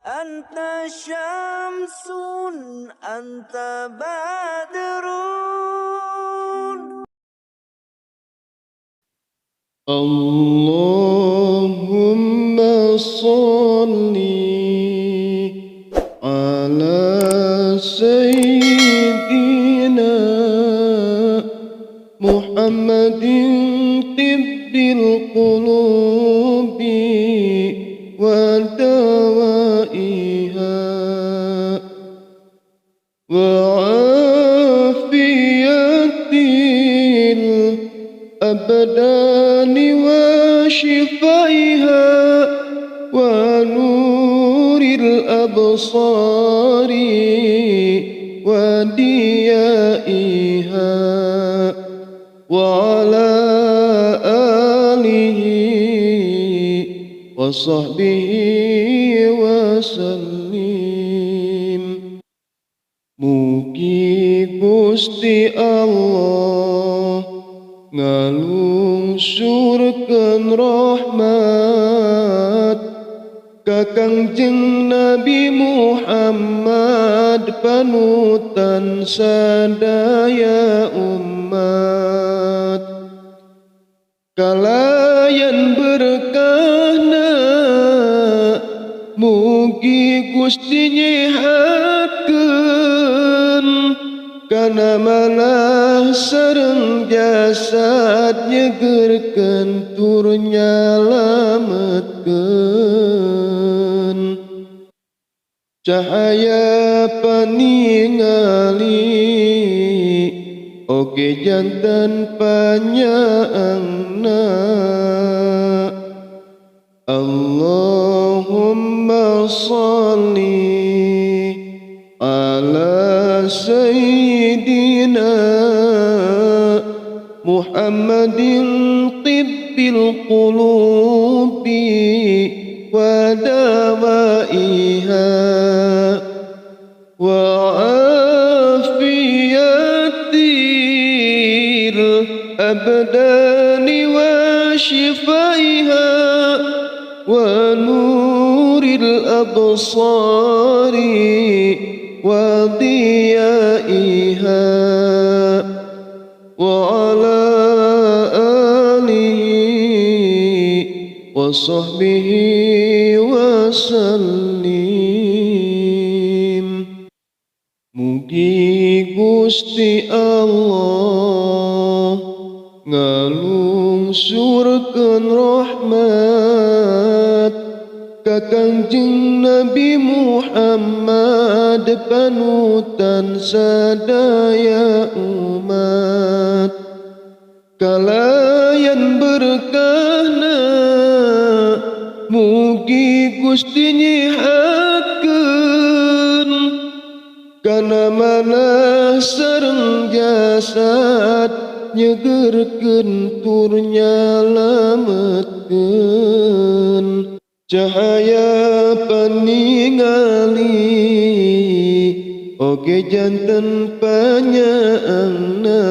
أنت شمس أنت بدر. اللهم صل على سيدنا محمد طب القلوب ودوائها وعافية الأبدان وشفائها ونور الأبصار وديائها وعلى آله وصحبه وسلم. Mugi Gusti Allah ngalungsurkeun rahmat ka Kangjeng Nabi Muhammad panutan sadaya umat, kalayan berkahna mugi Gusti nyehatkeun kana manah sareng jasad nyegerkeun tur nyalametkeun cahaya paningali oge janten panyaangna. Allahumma salli ala sayyidina Muhammadin tibbil qulubi wa dawaiha wa afiyatil abdani wa shifaiha wa nuril absari wa diyaiha wa ala alihi wa sahbihi wa sallim. Mugi Gusti Allah ngalungsurkeun rahmat ka Kangjeng Nabi Muhammad panutan sadaya umat, kalayan berkahna mugi Gusti nyihatkeun kana manah sareng jasad nyegerkeun tur nyalametkeun cahaya paningali oge janten panyaangna.